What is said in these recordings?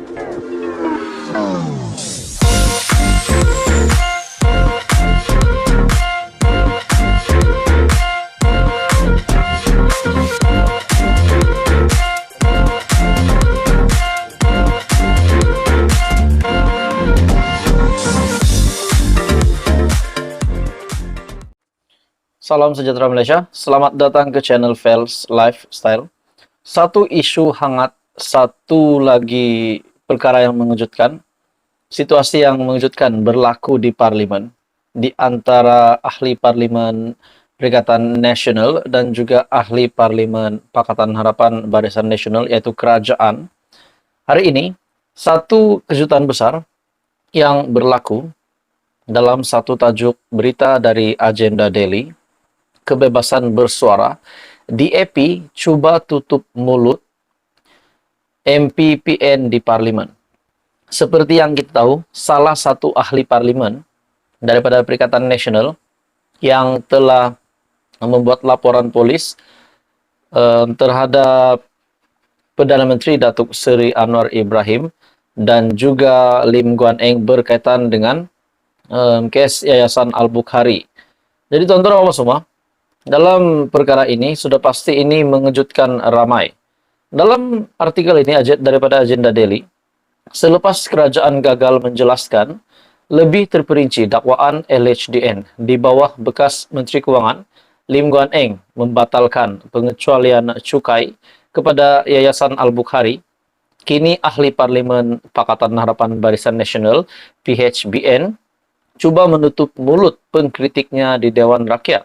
Salam sejahtera Malaysia, selamat datang ke channel Fels Lifestyle. Satu isu hangat, satu lagi perkara yang mengejutkan. Situasi yang mengejutkan berlaku di Parlimen, di antara ahli Parlimen Perikatan Nasional dan juga ahli Parlimen Pakatan Harapan Barisan Nasional, yaitu kerajaan. Hari ini, satu kejutan besar yang berlaku dalam satu tajuk berita dari Agenda Daily, kebebasan bersuara, DAP cuba tutup mulut MP PN di Parlimen. Seperti yang kita tahu, salah satu ahli Parlimen daripada Perikatan Nasional yang telah membuat laporan polis terhadap Perdana Menteri Datuk Seri Anwar Ibrahim dan juga Lim Guan Eng berkaitan dengan kes Yayasan Al-Bukhari. Jadi tuan-tuan apa semua, dalam perkara ini sudah pasti ini mengejutkan ramai. Dalam artikel ini daripada Agenda Daily, selepas kerajaan gagal menjelaskan lebih terperinci dakwaan LHDN di bawah bekas Menteri Kewangan Lim Guan Eng membatalkan pengecualian cukai kepada Yayasan Al-Bukhari, kini ahli Parlimen Pakatan Harapan Barisan Nasional PHBN cuba menutup mulut pengkritiknya di Dewan Rakyat.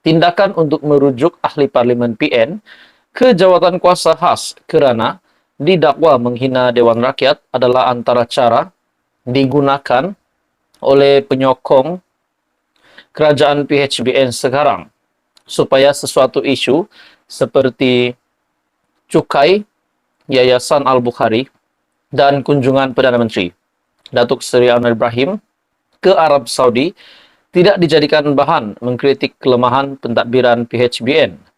Tindakan untuk merujuk ahli Parlimen PN ke jawatan kuasa khas kerana didakwa menghina Dewan Rakyat adalah antara cara digunakan oleh penyokong kerajaan PHBN sekarang supaya sesuatu isu seperti cukai Yayasan Al-Bukhari dan kunjungan Perdana Menteri Datuk Seri Anwar Ibrahim ke Arab Saudi tidak dijadikan bahan mengkritik kelemahan pentadbiran PHBN.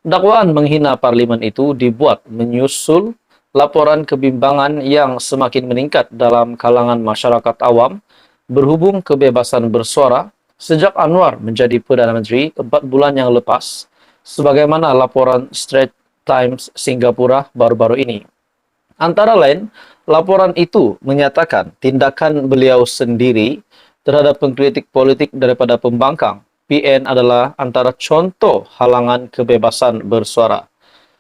Dakwaan menghina Parlimen itu dibuat menyusul laporan kebimbangan yang semakin meningkat dalam kalangan masyarakat awam berhubung kebebasan bersuara sejak Anwar menjadi Perdana Menteri 4 bulan yang lepas, sebagaimana laporan Straits Times Singapura baru-baru ini. Antara lain, laporan itu menyatakan tindakan beliau sendiri terhadap pengkritik politik daripada pembangkang PN adalah antara contoh halangan kebebasan bersuara.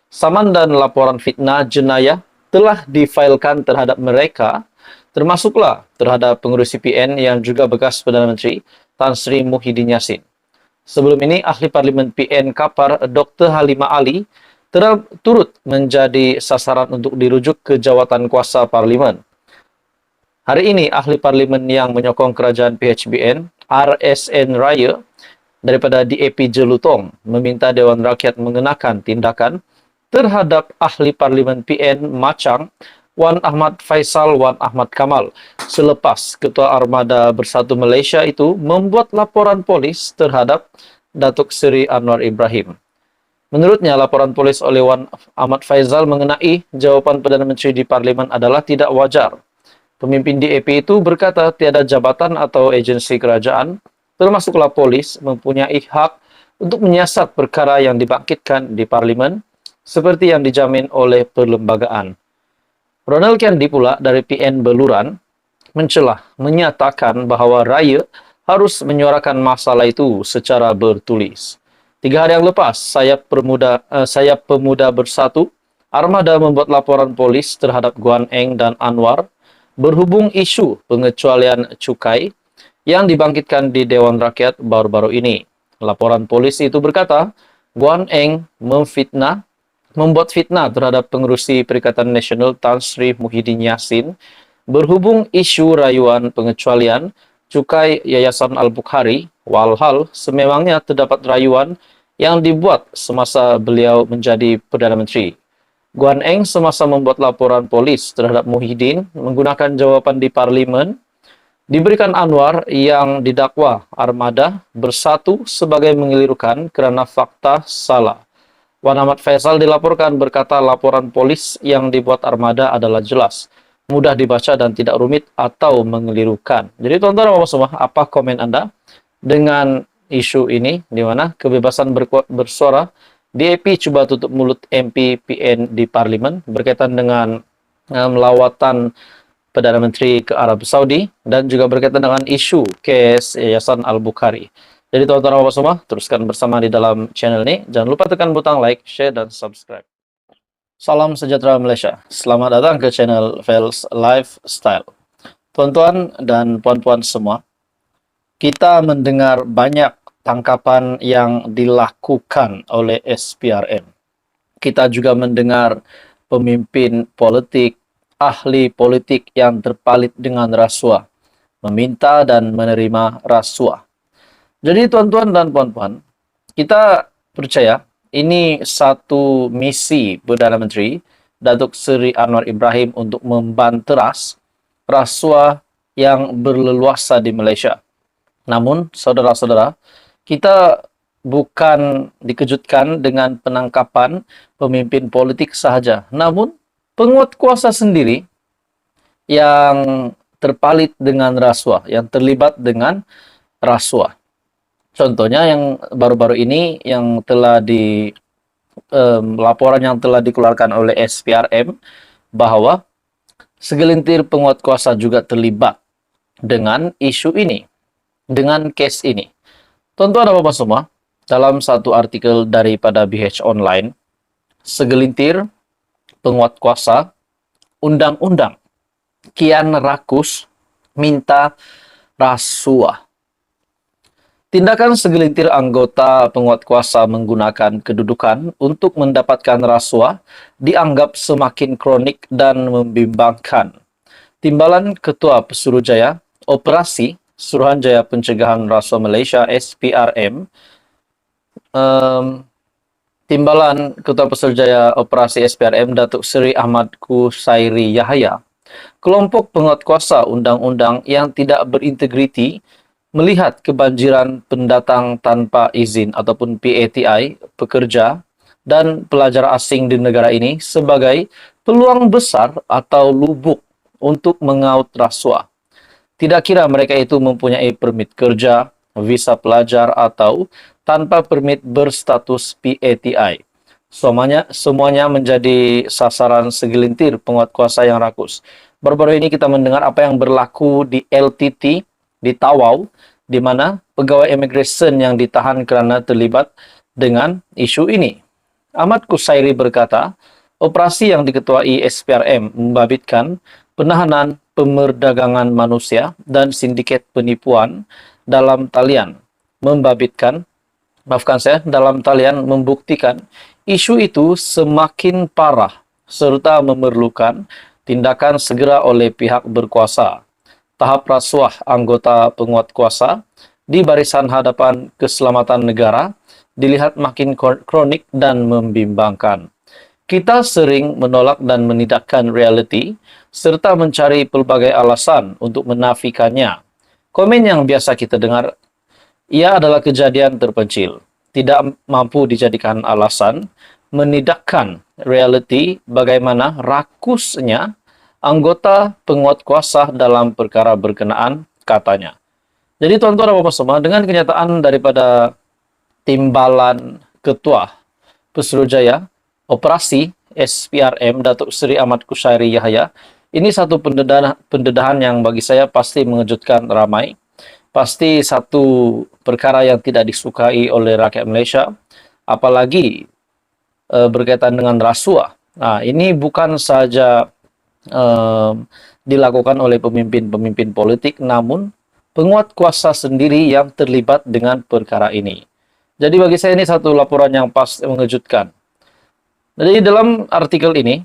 Saman dan laporan fitnah jenayah telah difailkan terhadap mereka, termasuklah terhadap pengerusi PN yang juga bekas Perdana Menteri Tan Sri Muhyiddin Yassin. Sebelum ini, ahli Parlimen PN Kapar Dr. Halimah Ali turut menjadi sasaran untuk dirujuk ke jawatan kuasa Parlimen. Hari ini, ahli Parlimen yang menyokong kerajaan PHBN, RSN Raya, daripada DAP Jelutong, meminta Dewan Rakyat mengenakan tindakan terhadap ahli Parlimen PN Machang, Wan Ahmad Faisal Wan Ahmad Kamal, selepas Ketua Armada Bersatu Malaysia itu membuat laporan polis terhadap Datuk Seri Anwar Ibrahim. Menurutnya, laporan polis oleh Wan Ahmad Faisal mengenai jawapan Perdana Menteri di Parlimen adalah tidak wajar. Pemimpin DAP itu berkata tiada jabatan atau agensi kerajaan, termasuklah polis, mempunyai hak untuk menyiasat perkara yang dibangkitkan di Parlimen seperti yang dijamin oleh perlembagaan. Ronald Kendi pula dari PN Beluran menyatakan bahawa Raya harus menyuarakan masalah itu secara bertulis. 3 hari yang lepas, Sayap Pemuda Bersatu, Armada membuat laporan polis terhadap Guan Eng dan Anwar berhubung isu pengecualian cukai yang dibangkitkan di Dewan Rakyat baru-baru ini. Laporan polisi itu berkata, Guan Eng membuat fitnah terhadap pengerusi Perikatan Nasional Tan Sri Muhyiddin Yassin berhubung isu rayuan pengecualian cukai Yayasan Al-Bukhari, walhal sememangnya terdapat rayuan yang dibuat semasa beliau menjadi Perdana Menteri. Guan Eng semasa membuat laporan polis terhadap Muhyiddin menggunakan jawapan di Parlimen diberikan Anwar yang didakwa Armada Bersatu sebagai mengelirukan kerana fakta salah. Wan Ahmad Faisal dilaporkan berkata laporan polis yang dibuat Armada adalah jelas mudah dibaca dan tidak rumit atau mengelirukan. Jadi tuan-tuan dan Bapak semua, apa komen Anda dengan isu ini, di mana kebebasan bersuara DAP coba tutup mulut MP PN di Parlimen berkaitan dengan lawatan Perdana Menteri ke Arab Saudi dan juga berkaitan dengan isu kes Yayasan Al-Bukhari. Jadi tuan-tuan dan Bapak semua, teruskan bersama di dalam channel ini. Jangan lupa tekan butang like, share, dan subscribe. Salam sejahtera Malaysia. Selamat datang ke channel Vels Lifestyle. Tuan-tuan dan puan-puan semua, kita mendengar banyak tangkapan yang dilakukan oleh SPRM. Kita juga mendengar pemimpin politik, ahli politik yang terpalit dengan rasuah, meminta dan menerima rasuah. Jadi tuan-tuan dan puan-puan, kita percaya ini satu misi Perdana Menteri Datuk Seri Anwar Ibrahim untuk membanteras rasuah yang berleluasa di Malaysia. Namun, saudara-saudara, kita bukan dikejutkan dengan penangkapan pemimpin politik sahaja. Namun, penguat kuasa sendiri yang terpalit dengan rasuah, yang terlibat dengan rasuah. Contohnya yang baru-baru ini yang telah laporan yang telah dikeluarkan oleh SPRM bahwa segelintir penguat kuasa juga terlibat dengan isu ini, dengan case ini. Tuan-tuan dan Bapak semua, dalam satu artikel daripada BH Online, segelintir penguat kuasa undang-undang kian rakus minta rasuah. Tindakan segelintir anggota penguat kuasa menggunakan kedudukan untuk mendapatkan rasuah dianggap semakin kronik dan membimbangkan. Timbalan Ketua Pesuruhjaya Operasi Suruhanjaya Pencegahan Rasuah Malaysia SPRM, Timbalan Ketua Pesuruhjaya Operasi SPRM Datuk Seri Ahmad Kusairi Yahaya, kelompok penguat kuasa undang-undang yang tidak berintegriti melihat kebanjiran pendatang tanpa izin ataupun PATI, pekerja dan pelajar asing di negara ini sebagai peluang besar atau lubuk untuk mengaut rasuah. Tidak kira mereka itu mempunyai permit kerja, visa pelajar atau tanpa permit berstatus PATI. Semuanya menjadi sasaran segelintir penguat kuasa yang rakus. Baru-baru ini kita mendengar apa yang berlaku di LTT di Tawau, di mana pegawai immigration yang ditahan kerana terlibat dengan isu ini. Ahmad Kusairi berkata, operasi yang diketuai SPRM membabitkan penahanan pemerdagangan manusia dan sindiket penipuan dalam talian membuktikan isu itu semakin parah serta memerlukan tindakan segera oleh pihak berkuasa. Tahap rasuah anggota penguat kuasa di barisan hadapan keselamatan negara dilihat makin kronik dan membimbangkan. Kita sering menolak dan menidakkan realiti serta mencari pelbagai alasan untuk menafikannya. Komen yang biasa kita dengar, ia adalah kejadian terpencil, tidak mampu dijadikan alasan, menidakkan realiti bagaimana rakusnya anggota penguat kuasa dalam perkara berkenaan, katanya. Jadi tuan-tuan dan Bapak semua, dengan kenyataan daripada timbalan Ketua Pesuruhjaya Operasi SPRM Datuk Seri Ahmad Kusairi Yahaya, ini satu pendedahan yang bagi saya pasti mengejutkan ramai. Pasti satu perkara yang tidak disukai oleh rakyat Malaysia, apalagi berkaitan dengan rasuah. Nah, ini bukan saja dilakukan oleh pemimpin-pemimpin politik, namun penguat kuasa sendiri yang terlibat dengan perkara ini. Jadi bagi saya ini satu laporan yang pas mengejutkan. Jadi dalam artikel ini,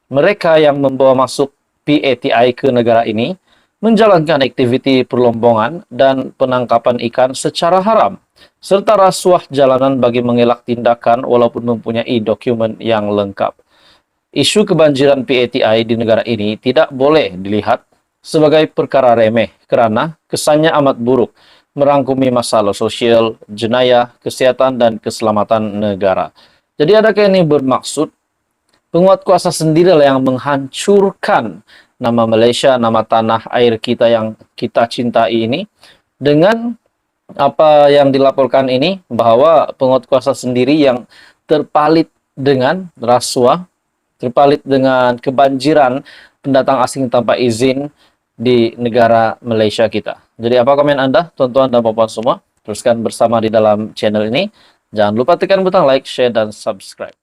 mereka yang membawa masuk PATI ke negara ini menjalankan aktiviti perlombongan dan penangkapan ikan secara haram, serta rasuah jalanan bagi mengelak tindakan walaupun mempunyai dokumen yang lengkap. Isu kebanjiran PATI di negara ini tidak boleh dilihat sebagai perkara remeh kerana kesannya amat buruk merangkumi masalah sosial, jenayah, kesihatan dan keselamatan negara. Jadi adakah ini bermaksud penguat kuasa sendirilah yang menghancurkan nama Malaysia, nama tanah air kita yang kita cintai ini, dengan apa yang dilaporkan ini bahwa penguasa sendiri yang terpalit dengan rasuah, terpalit dengan kebanjiran pendatang asing tanpa izin di negara Malaysia kita. Jadi apa komen Anda, tuan-tuan dan puan semua? Teruskan bersama di dalam channel ini. Jangan lupa tekan butang like, share, dan subscribe.